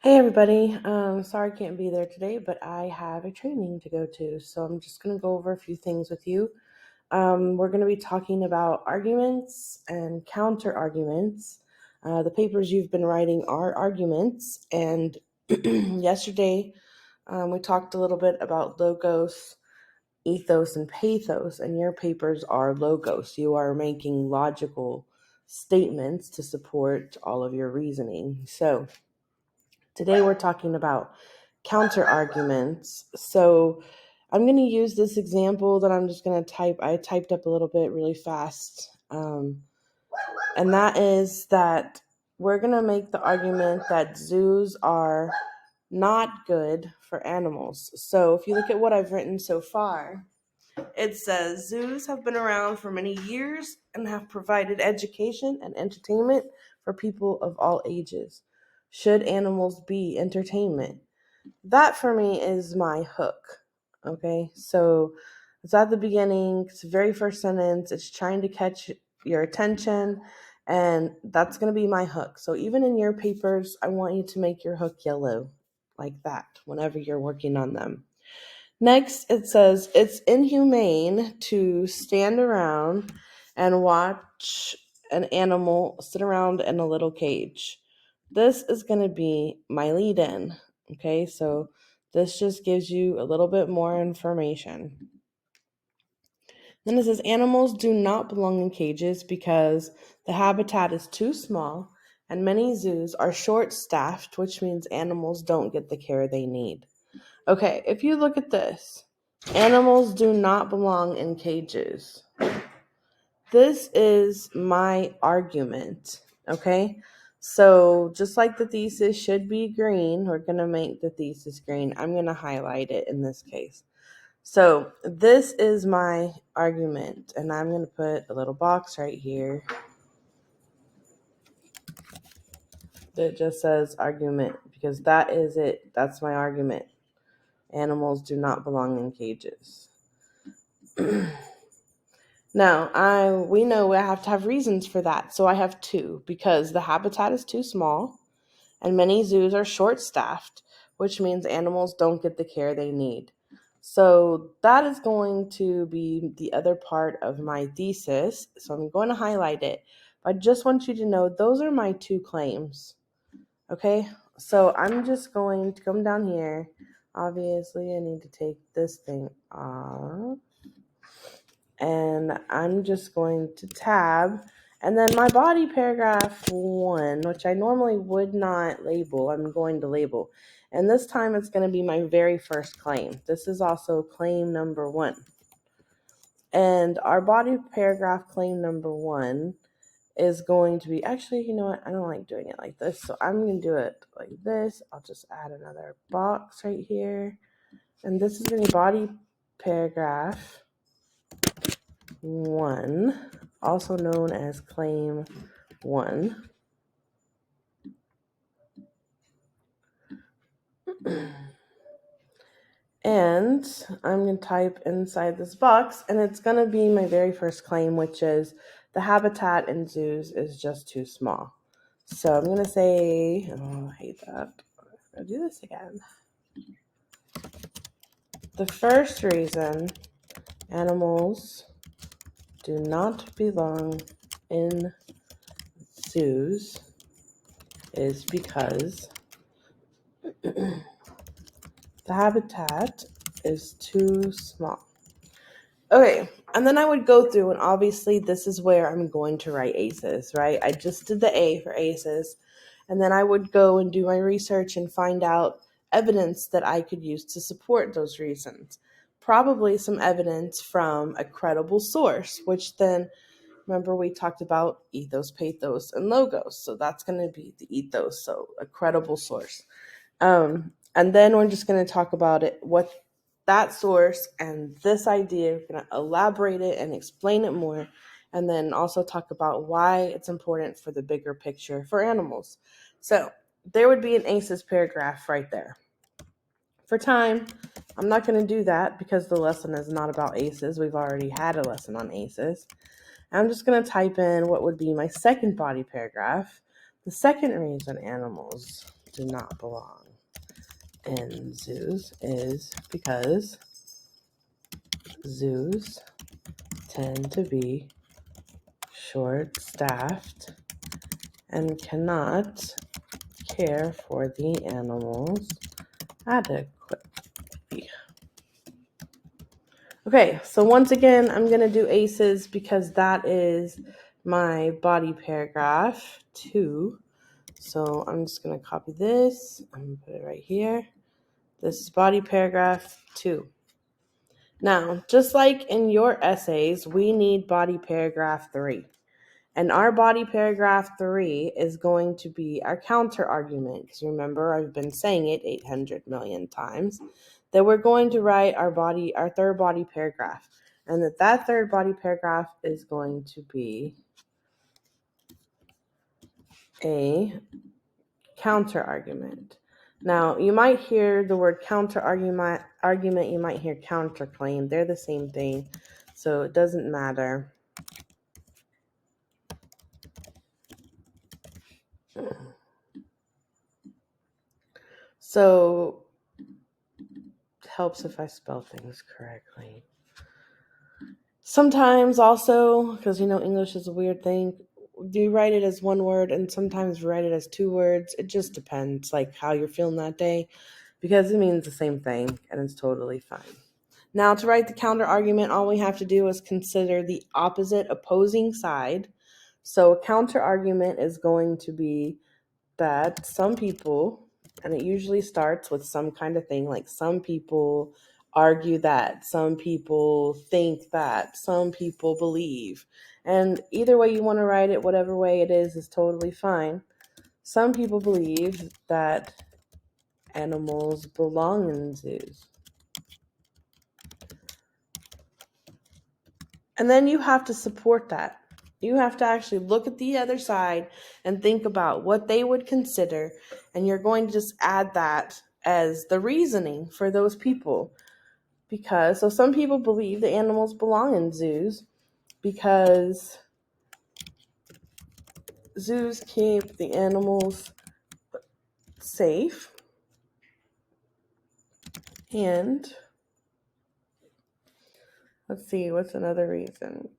Hey everybody, sorry I can't be there today, but I have a training to go to, so I'm just going to go over a few things with you. We're going to be talking about arguments and counter arguments. The papers you've been writing are arguments, and yesterday we talked a little bit about logos, ethos, and pathos, and your papers are logos. You are making logical statements to support all of your reasoning. So, today we're talking about counter arguments. So I'm going to use this example that I'm just going to type. I typed up a little bit really fast. And that is that we're going to make the argument that zoos are not good for animals. So if you look at what I've written so far, it says zoos have been around for many years and have provided education and entertainment for people of all ages. Should animals be entertainment? That for me is my hook. Okay, so it's at the beginning, it's the very first sentence, it's trying to catch your attention, and that's going to be my hook. So even in your papers, I want you to make your hook yellow like that whenever you're working on them. Next, it says it's inhumane to stand around and watch an animal sit around in a little cage. This is going to be my lead in. Okay, so this just gives you a little bit more information. Then it says animals do not belong in cages because the habitat is too small and many zoos are short staffed, which means animals don't get the care they need. Okay, if you look at this, animals do not belong in cages. This is my argument, okay? So just like the thesis should be green, we're going to make the thesis green. I'm going to highlight it in this case. So this is my argument, and I'm going to put a little box right here that just says argument because that is it. That's my argument. Animals do not belong in cages. Now, we know I have to have reasons for that. So I have two, because the habitat is too small and many zoos are short-staffed, which means animals don't get the care they need. So that is going to be the other part of my thesis. So I'm going to highlight it. I just want you to know those are my two claims. Okay? So I'm just going to come down here. Obviously, I need to take this thing off. And I'm just going to tab, and then my body paragraph 1, which I normally would not label, I'm going to label. And this time it's going to be my very first claim. This is also claim number 1. And our body paragraph claim number 1 is going to be, actually, you know what? I don't like doing it like this, so I'm going to do it like this. I'll just add another box right here. And this is going to be body paragraph 1, also known as claim 1. And I'm going to type inside this box, and it's going to be my very first claim, which is the habitat in zoos is just too small. So I'm going to say, oh, I hate that. I'll do this again. The first reason animals do not belong in zoos is because the habitat is too small. Okay, and then I would go through, and obviously this is where I'm going to write ACEs, right? I just did the A for ACEs, and then I would go and do my research and find out evidence that I could use to support those reasons. Probably some evidence from a credible source, which then, remember we talked about ethos, pathos, and logos. So that's going to be the ethos, so a credible source. And then we're just going to talk about it, what that source and this idea, we're going to elaborate it and explain it more, and then also talk about why it's important for the bigger picture for animals. So there would be an ACEs paragraph right there. For time, I'm not going to do that because the lesson is not about ACEs. We've already had a lesson on ACEs. I'm just going to type in what would be my second body paragraph. The second reason animals do not belong in zoos is because zoos tend to be short-staffed and cannot care for the animals adequately. Okay, so once again, I'm going to do aces because that is my body paragraph 2. So I'm just going to copy this. I'm going to put it right here. This is body paragraph 2. Now, just like in your essays, we need body paragraph 3. And our body paragraph 3 is going to be our counter argument. Because remember, I've been saying it 800 million times, that we're going to write our third body paragraph. And that third body paragraph is going to be a counter argument. Now, you might hear the word counter argument, you might hear counterclaim. They're the same thing, so it doesn't matter. So it helps if I spell things correctly. Sometimes also, because English is a weird thing, do you write it as one word and sometimes write it as 2 words? It just depends, like how you're feeling that day, because it means the same thing and it's totally fine. Now, to write the counter argument, all we have to do is consider the opposing side. So a counter argument is going to be that some people, and it usually starts with some kind of thing, like some people argue that, some people think that, some people believe. And either way you want to write it, whatever way it is totally fine. Some people believe that animals belong in zoos. And then you have to support that. You have to actually look at the other side and think about what they would consider. And you're going to just add that as the reasoning for those people. So some people believe the animals belong in zoos because zoos keep the animals safe. And let's see, what's another reason?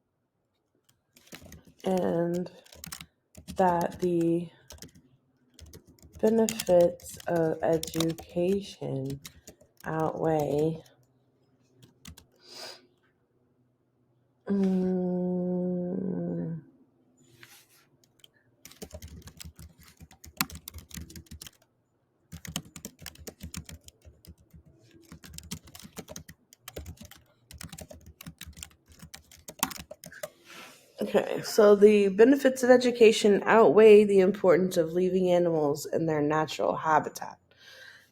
And that the benefits of education outweigh Okay, so the benefits of education outweigh the importance of leaving animals in their natural habitat.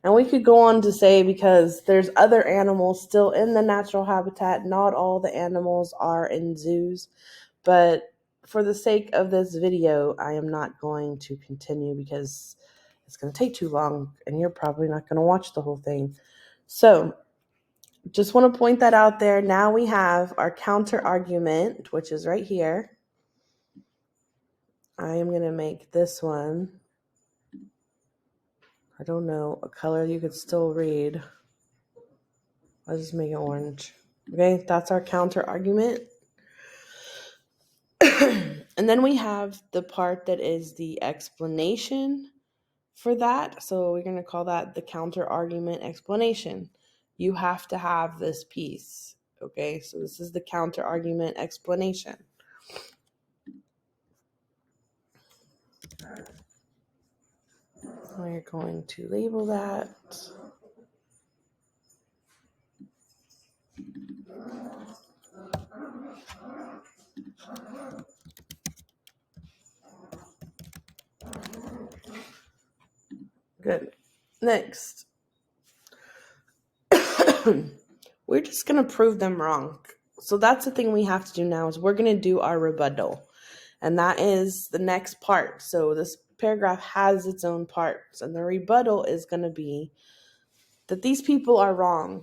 And we could go on to say, because there's other animals still in the natural habitat, not all the animals are in zoos, but for the sake of this video, I am not going to continue because it's going to take too long and you're probably not going to watch the whole thing. So just want to point that out there. Now we have our counter argument, which is right here. I am going to make this one, I don't know, a color you could still read. I'll just make it orange. Okay, that's our counter argument. And then we have the part that is the explanation for that. So we're going to call that the counter argument explanation. You have to have this piece. Okay, so this is the counter argument explanation. We're going to label that. Good. Next. We're just going to prove them wrong. So that's the thing we have to do now, is we're going to do our rebuttal. And that is the next part. So this paragraph has its own parts. And the rebuttal is going to be that these people are wrong.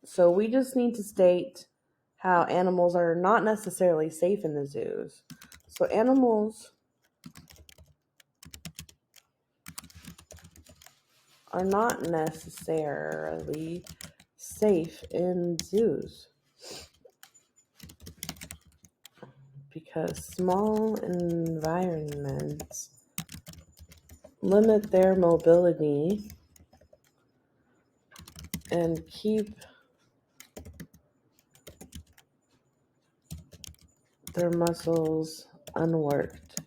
So we just need to state how animals are not necessarily safe in the zoos. So animals are not necessarily safe in zoos because small environments limit their mobility and keep their muscles unworked.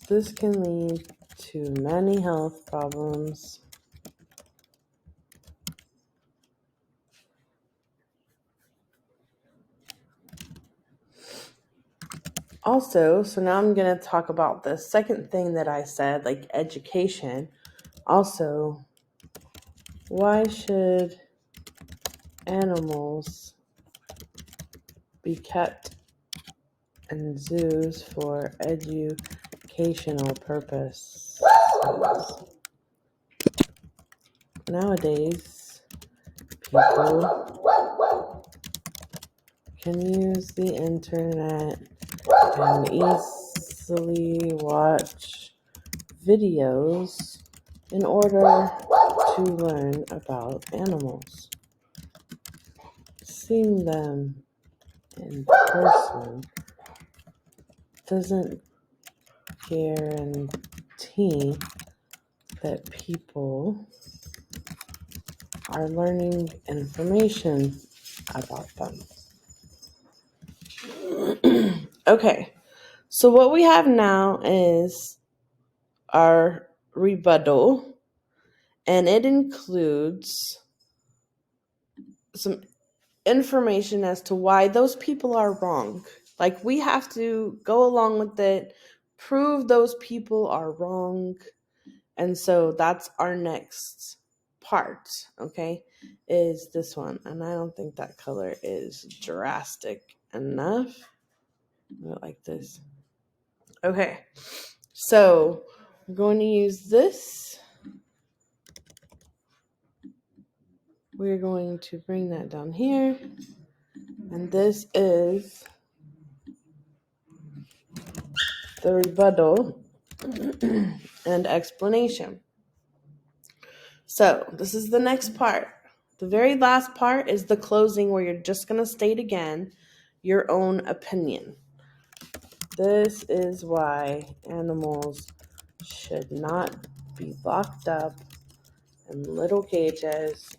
This can lead to many health problems. Also, so now I'm going to talk about the second thing that I said, like education. Also, why should animals be kept in zoos for educational purposes? Nowadays, people can use the internet and easily watch videos in order to learn about animals. Seeing them in person doesn't guarantee that people are learning information about them. Okay, so what we have now is our rebuttal, and it includes some information as to why those people are wrong. Like, we have to go along with it, prove those people are wrong. And so that's our next part, okay, is this one. And I don't think that color is drastic enough. I like this. Okay, so we're going to use this. We're going to bring that down here. And this is the rebuttal and explanation. So this is the next part. The very last part is the closing, where you're just going to state again your own opinion. This is why animals should not be locked up in little cages.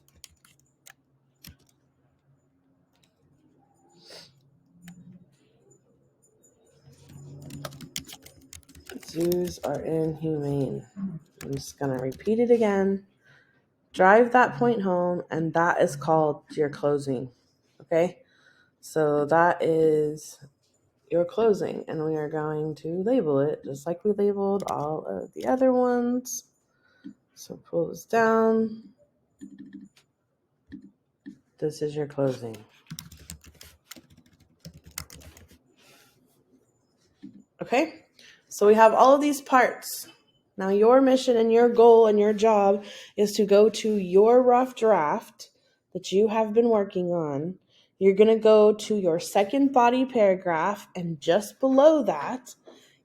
Zoos are inhumane. I'm just going to repeat it again. Drive that point home, and that is called your closing. Okay? So that is your closing, and we are going to label it just like we labeled all of the other ones. So pull this down. This is your closing. Okay? So we have all of these parts. Now your mission and your goal and your job is to go to your rough draft that you have been working on. You're going to go to your second body paragraph, and just below that,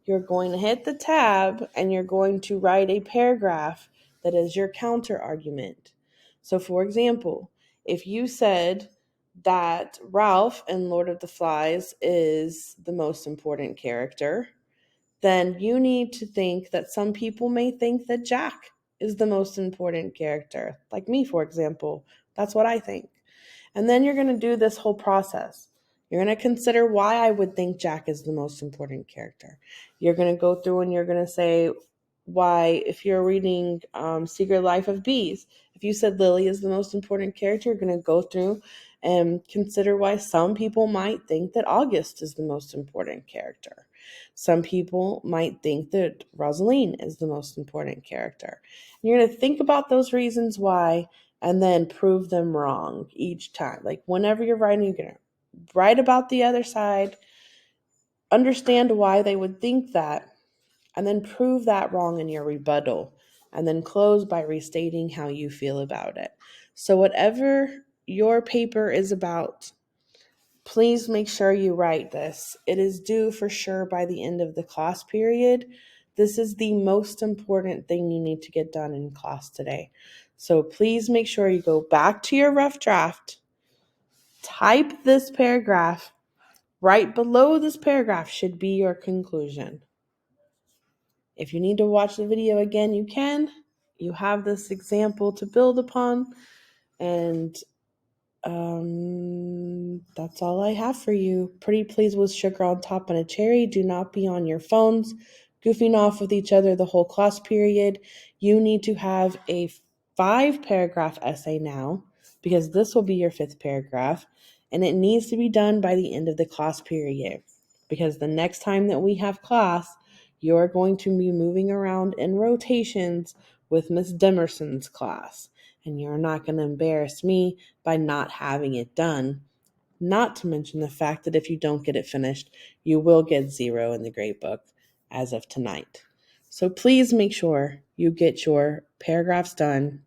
you're going to hit the tab and you're going to write a paragraph that is your counter argument. So for example, if you said that Ralph in Lord of the Flies is the most important character, then you need to think that some people may think that Jack is the most important character. Like me, for example. That's what I think. And then you're going to do this whole process. You're going to consider why I would think Jack is the most important character. You're going to go through and you're going to say why, if you're reading Secret Life of Bees, if you said Lily is the most important character, you're going to go through and consider why some people might think that August is the most important character. Some people might think that Rosaline is the most important character. And you're going to think about those reasons why, and then prove them wrong each time. Like, whenever you're writing, you're going to write about the other side, understand why they would think that, and then prove that wrong in your rebuttal, and then close by restating how you feel about it. So whatever your paper is about, please make sure you write this. It is due for sure by the end of the class period. This is the most important thing you need to get done in class today. So please make sure you go back to your rough draft, type this paragraph. Right below this paragraph should be your conclusion. If you need to watch the video again, you can. You have this example to build upon, and that's all I have for you. Pretty please with sugar on top and a cherry. Do not be on your phones, goofing off with each other the whole class period. You need to have a 5-paragraph essay now, because this will be your 5th paragraph, and it needs to be done by the end of the class period, because the next time that we have class, you're going to be moving around in rotations with Miss Demerson's class, and you're not going to embarrass me by not having it done. Not to mention the fact that if you don't get it finished, you will get 0 in the grade book as of tonight. So please make sure you get your paragraphs done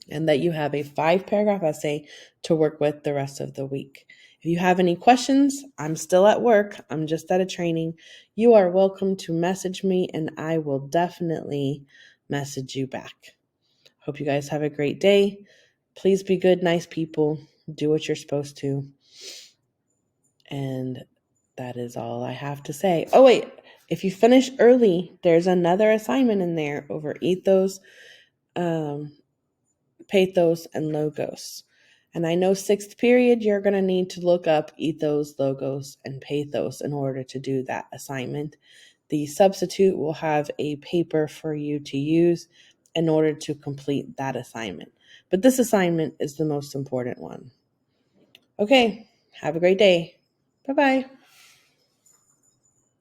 and that you have a 5-paragraph essay to work with the rest of the week. If you have any questions, I'm still at work. I'm just at a training. You are welcome to message me, and I will definitely message you back. Hope you guys have a great day. Please be good, nice people. Do what you're supposed to. And that is all I have to say. Oh, wait. If you finish early, there's another assignment in there over ethos, pathos, and logos. And I know 6th period, you're going to need to look up ethos, logos, and pathos in order to do that assignment. The substitute will have a paper for you to use in order to complete that assignment. But this assignment is the most important one. Okay, have a great day. Bye-bye.